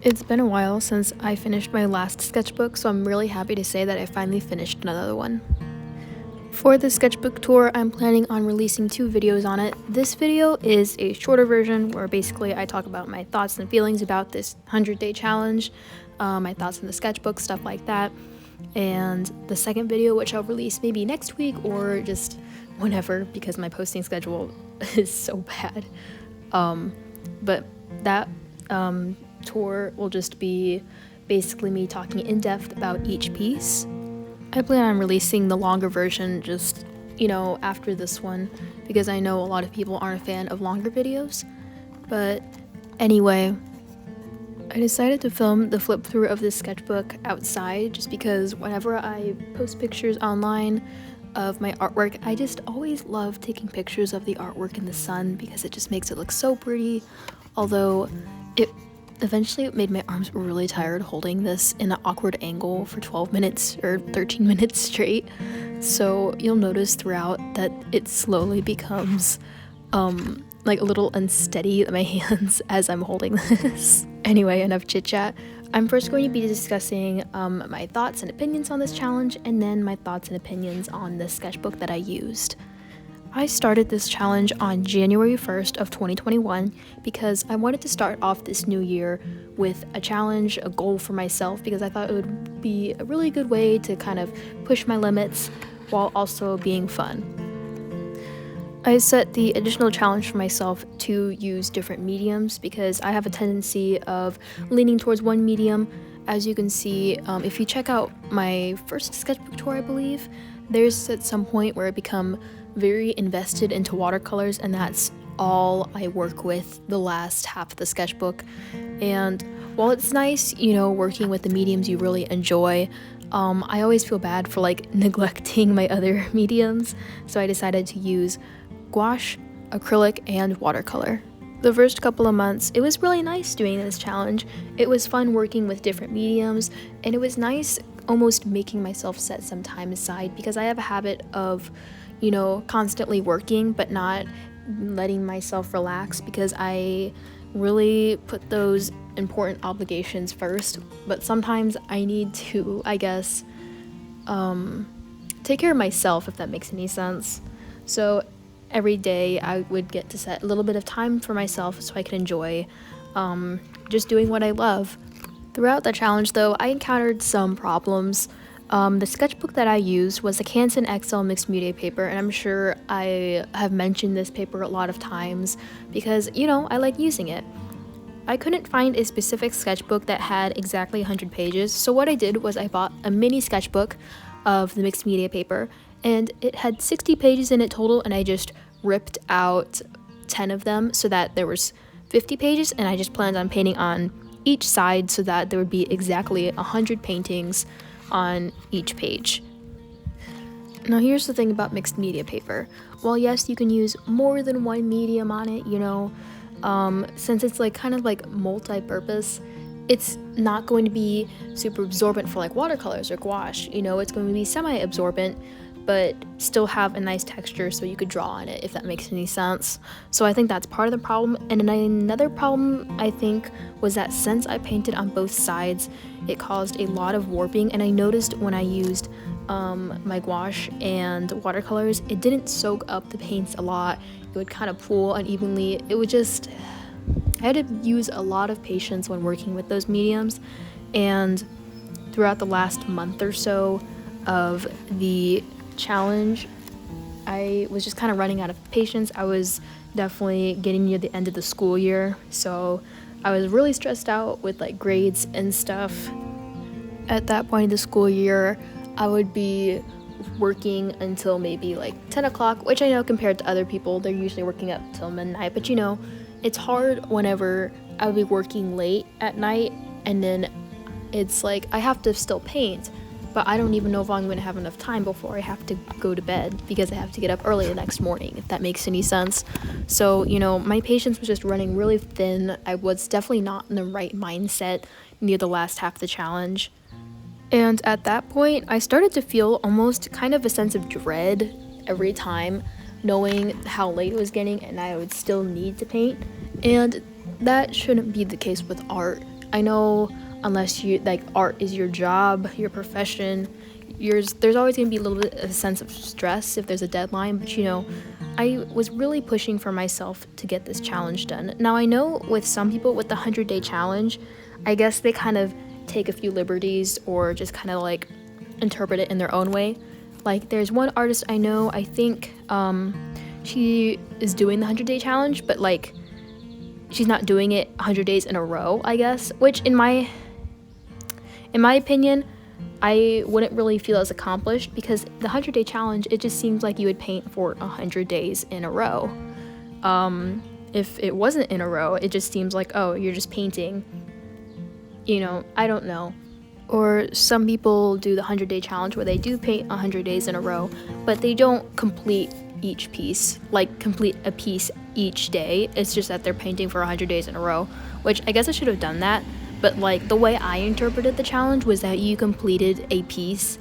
It's been a while since I finished my last sketchbook, so I'm really happy to say that I finally finished another one. For the sketchbook tour, I'm planning on releasing 2 videos on it. This video is a shorter version where basically I talk about my thoughts and feelings about this 100-day challenge, my thoughts on the sketchbook, stuff like that. And the second video, which I'll release maybe next week or just whenever because my posting schedule is so bad. But that tour will just be basically me talking in depth about each piece. I plan on releasing the longer version just, after this one because I know a lot of people aren't a fan of longer videos. But anyway, I decided to film the flip through of this sketchbook outside just because whenever I post pictures online of my artwork, I just always love taking pictures of the artwork in the sun because it just makes it look so pretty. Although it eventually made my arms really tired holding this in an awkward angle for 12 minutes or 13 minutes straight. So you'll notice throughout that it slowly becomes like a little unsteady in my hands as I'm holding this. Anyway, enough chit chat. I'm first going to be discussing my thoughts and opinions on this challenge and then my thoughts and opinions on the sketchbook that I used. I started this challenge on January 1st of 2021 because I wanted to start off this new year with a challenge, a goal for myself, because I thought it would be a really good way to kind of push my limits while also being fun. I set the additional challenge for myself to use different mediums because I have a tendency of leaning towards one medium. As you can see, if you check out my first sketchbook tour, I believe, there's at some point where I become very invested into watercolors, and that's all I work with the last half of the sketchbook. And while it's nice, working with the mediums you really enjoy, I always feel bad for neglecting my other mediums, so I decided to use gouache, acrylic, and watercolor. The first couple of months, it was really nice doing this challenge. It was fun working with different mediums, and it was nice almost making myself set some time aside because I have a habit of constantly working but not letting myself relax because I really put those important obligations first. But sometimes I need to, I guess, take care of myself, if that makes any sense. So every day I would get to set a little bit of time for myself so I could enjoy just doing what I love. Throughout the challenge, though, I encountered some problems. The sketchbook that I used was a Canson XL mixed media paper, and I'm sure I have mentioned this paper a lot of times because, I like using it. I couldn't find a specific sketchbook that had exactly 100 pages, so what I did was I bought a mini sketchbook of the mixed media paper, and it had 60 pages in it total, and I just ripped out 10 of them so that there was 50 pages, and I just planned on painting on each side so that there would be exactly 100 paintings on each page. Now here's the thing about mixed media paper. While yes, you can use more than one medium on it, since it's kind of multi-purpose, it's not going to be super absorbent for watercolors or gouache. It's going to be semi-absorbent but still have a nice texture so you could draw on it, if that makes any sense. So I think that's part of the problem. And then another problem, I think, was that since I painted on both sides, it caused a lot of warping. And I noticed when I used my gouache and watercolors, it didn't soak up the paints a lot. It would kind of pool unevenly. It would just... I had to use a lot of patience when working with those mediums. And throughout the last month or so of the challenge, I was just kind of running out of patience. I was definitely getting near the end of the school year, so I was really stressed out with grades and stuff. At that point in the school year, I would be working until maybe 10 o'clock, which I know compared to other people, they're usually working up till midnight, but it's hard whenever I would be working late at night and then it's I have to still paint, but I don't even know if I'm going to have enough time before I have to go to bed because I have to get up early the next morning, if that makes any sense. So, my patience was just running really thin. I was definitely not in the right mindset near the last half of the challenge. And at that point, I started to feel almost kind of a sense of dread every time, knowing how late it was getting and I would still need to paint. And that shouldn't be the case with art. I know unless you like art is your job, your profession, there's always going to be a little bit of a sense of stress if there's a deadline, but I was really pushing for myself to get this challenge done. Now I know with some people with the 100-day challenge, I guess they kind of take a few liberties or just kind of like interpret it in their own way. Like there's one artist I know, I think she is doing the 100-day challenge, but like she's not doing it 100 days in a row, I guess, which in my opinion, I wouldn't really feel as accomplished because the 100-day challenge, it just seems like you would paint for 100 days in a row. If it wasn't in a row, it just seems like, oh, you're just painting. I don't know. Or some people do the 100-day challenge where they do paint 100 days in a row, but they don't complete each piece, like complete a piece each day. It's just that they're painting for 100 days in a row, which I guess I should have done that. But like the way I interpreted the challenge was that you completed a piece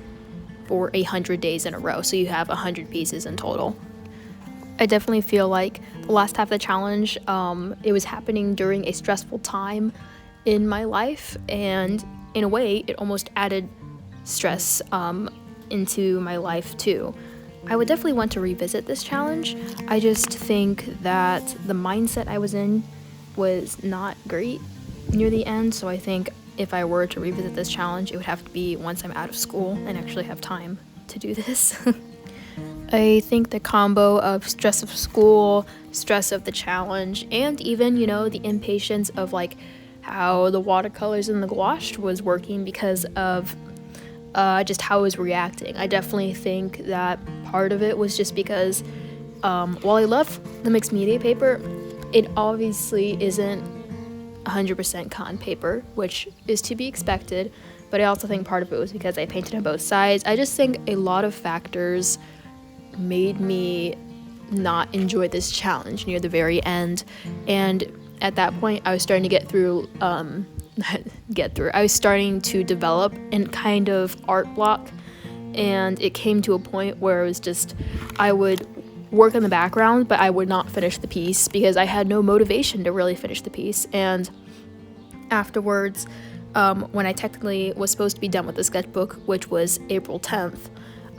for 100 days in a row, so you have 100 pieces in total. I definitely feel like the last half of the challenge, it was happening during a stressful time in my life, and in a way, it almost added stress into my life too. I would definitely want to revisit this challenge. I just think that the mindset I was in was not great near the end, so I think if I were to revisit this challenge, it would have to be once I'm out of school and actually have time to do this. I think the combo of stress of school, stress of the challenge, and even, the impatience of like how the watercolors and the gouache was working because of just how I was reacting. I definitely think that part of it was just because while I love the mixed media paper, it obviously isn't 100% cotton paper, which is to be expected, but I also think part of it was because I painted on both sides. I just think a lot of factors made me not enjoy this challenge near the very end, and at that point I was starting to get through I was starting to develop an kind of art block, and it came to a point where it was just I would work in the background, but I would not finish the piece because I had no motivation to really finish the piece. And afterwards, when I technically was supposed to be done with the sketchbook, which was April 10th,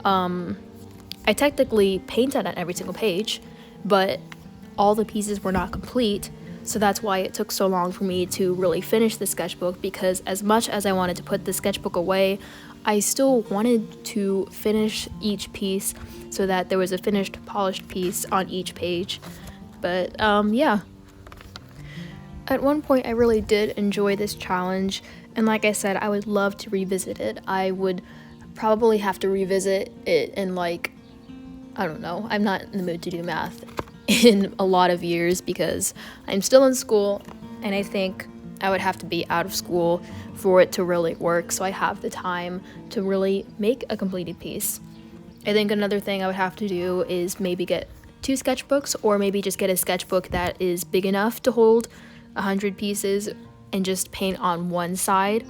I technically painted on every single page, but all the pieces were not complete. So that's why it took so long for me to really finish the sketchbook, because as much as I wanted to put the sketchbook away, I still wanted to finish each piece so that there was a finished, polished piece on each page. But yeah. At one point, I really did enjoy this challenge, and like I said, I would love to revisit it. I would probably have to revisit it in I don't know, I'm not in the mood to do math in a lot of years because I'm still in school, and I think I would have to be out of school for it to really work, so I have the time to really make a completed piece. I think another thing I would have to do is maybe get 2 sketchbooks, or maybe just get a sketchbook that is big enough to hold 100 pieces and just paint on one side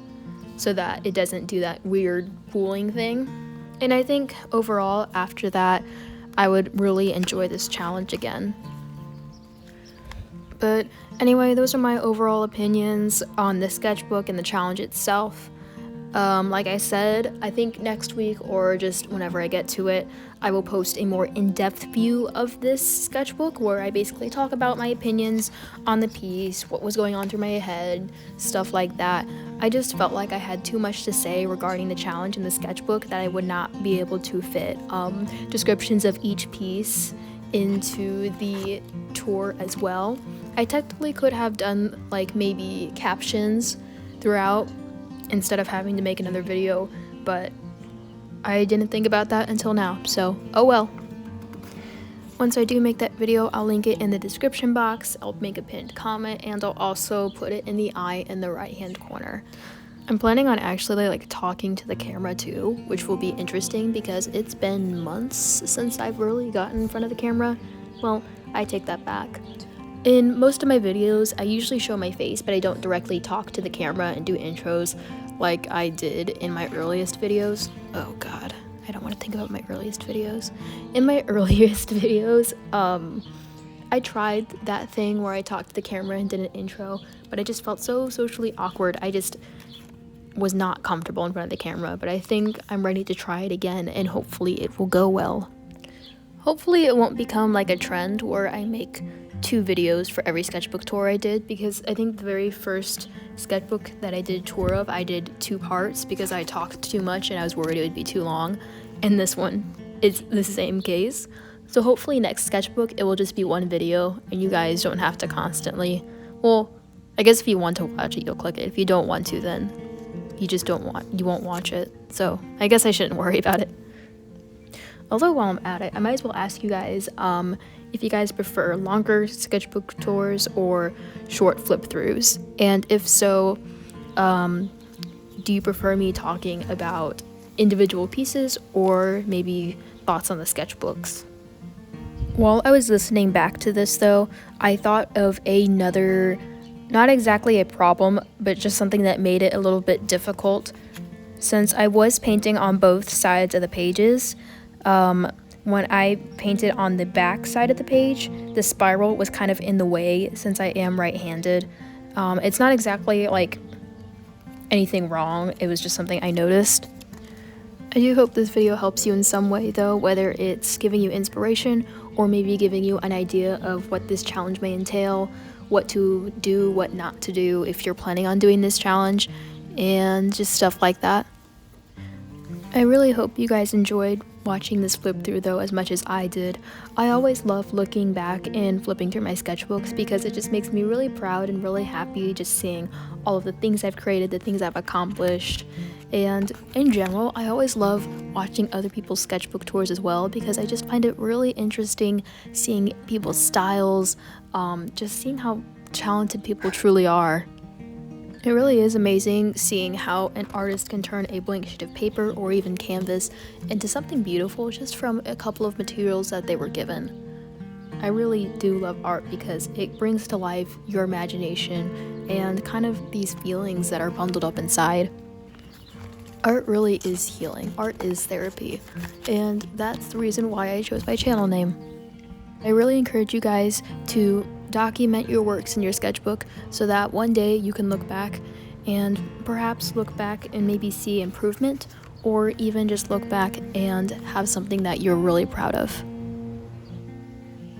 so that it doesn't do that weird pooling thing. And I think overall after that, I would really enjoy this challenge again. But anyway, those are my overall opinions on the sketchbook and the challenge itself. Like I said, I think next week or just whenever I get to it, I will post a more in-depth view of this sketchbook where I basically talk about my opinions on the piece, what was going on through my head, stuff like that. I just felt like I had too much to say regarding the challenge in the sketchbook that I would not be able to fit descriptions of each piece into the tour as well. I technically could have done maybe captions throughout instead of having to make another video, but I didn't think about that until now, so oh well. Once I do make that video, I'll link it in the description box, I'll make a pinned comment, and I'll also put it in the eye in the right hand corner. I'm planning on actually talking to the camera too, which will be interesting because it's been months since I've really gotten in front of the camera. Well, I take that back. In most of my videos, I usually show my face, but I don't directly talk to the camera and do intros like I did in my earliest videos. Oh god, I don't want to think about my earliest videos. In my earliest videos, I tried that thing where I talked to the camera and did an intro, but I just felt so socially awkward. I just was not comfortable in front of the camera, but I think I'm ready to try it again, and hopefully it will go well. Hopefully it won't become like a trend where I make 2 videos for every sketchbook tour I did, because I think the very first sketchbook that I did a tour of, I did 2 parts because I talked too much and I was worried it would be too long, and this one is the same case. So hopefully next sketchbook it will just be 1 video and you guys don't have to constantly, well, I guess if you want to watch it you'll click it. If you don't want to, then you won't watch it. So I guess I shouldn't worry about it. Although while I'm at it, I might as well ask you guys if you guys prefer longer sketchbook tours or short flip throughs, and if so, do you prefer me talking about individual pieces or maybe thoughts on the sketchbooks? While I was listening back to this though, I thought of another, not exactly a problem, but just something that made it a little bit difficult. Since I was painting on both sides of the pages, when I painted on the back side of the page, the spiral was kind of in the way since I am right-handed. It's not exactly like anything wrong, it was just something I noticed. I do hope this video helps you in some way though, whether it's giving you inspiration or maybe giving you an idea of what this challenge may entail, what to do, what not to do if you're planning on doing this challenge, and just stuff like that. I really hope you guys enjoyed watching this flip through though as much as I did. I always love looking back and flipping through my sketchbooks because it just makes me really proud and really happy just seeing all of the things I've created, the things I've accomplished. And in general, I always love watching other people's sketchbook tours as well because I just find it really interesting seeing people's styles, just seeing how talented people truly are. It really is amazing seeing how an artist can turn a blank sheet of paper or even canvas into something beautiful just from a couple of materials that they were given. I really do love art because it brings to life your imagination and kind of these feelings that are bundled up inside. Art really is healing. Art is therapy, and that's the reason why I chose my channel name. I really encourage you guys to document your works in your sketchbook so that one day you can look back and perhaps look back and maybe see improvement, or even just look back and have something that you're really proud of.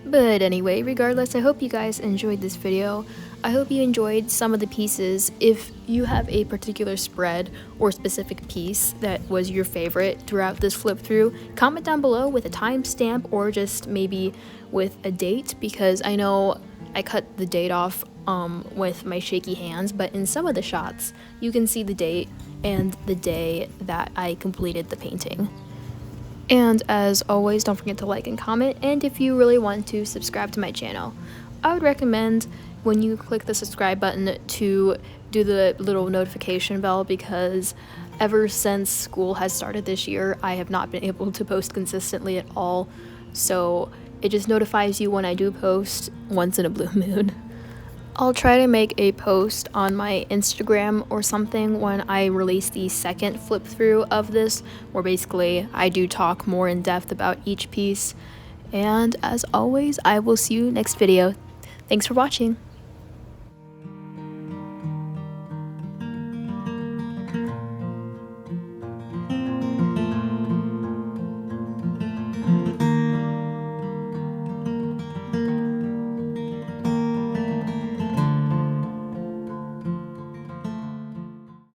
But anyway, regardless, I hope you guys enjoyed this video. I hope you enjoyed some of the pieces. If you have a particular spread or specific piece that was your favorite throughout this flip through, comment down below with a timestamp or just maybe with a date, because I know I cut the date off with my shaky hands, but in some of the shots you can see the date and the day that I completed the painting. And as always, don't forget to like and comment, and if you really want to subscribe to my channel, I would recommend when you click the subscribe button to do the little notification bell, because ever since school has started this year, I have not been able to post consistently at all, so it just notifies you when I do post once in a blue moon. I'll try to make a post on my Instagram or something when I release the second flip through of this, where basically I do talk more in depth about each piece. And as always, I will see you next video. Thanks for watching.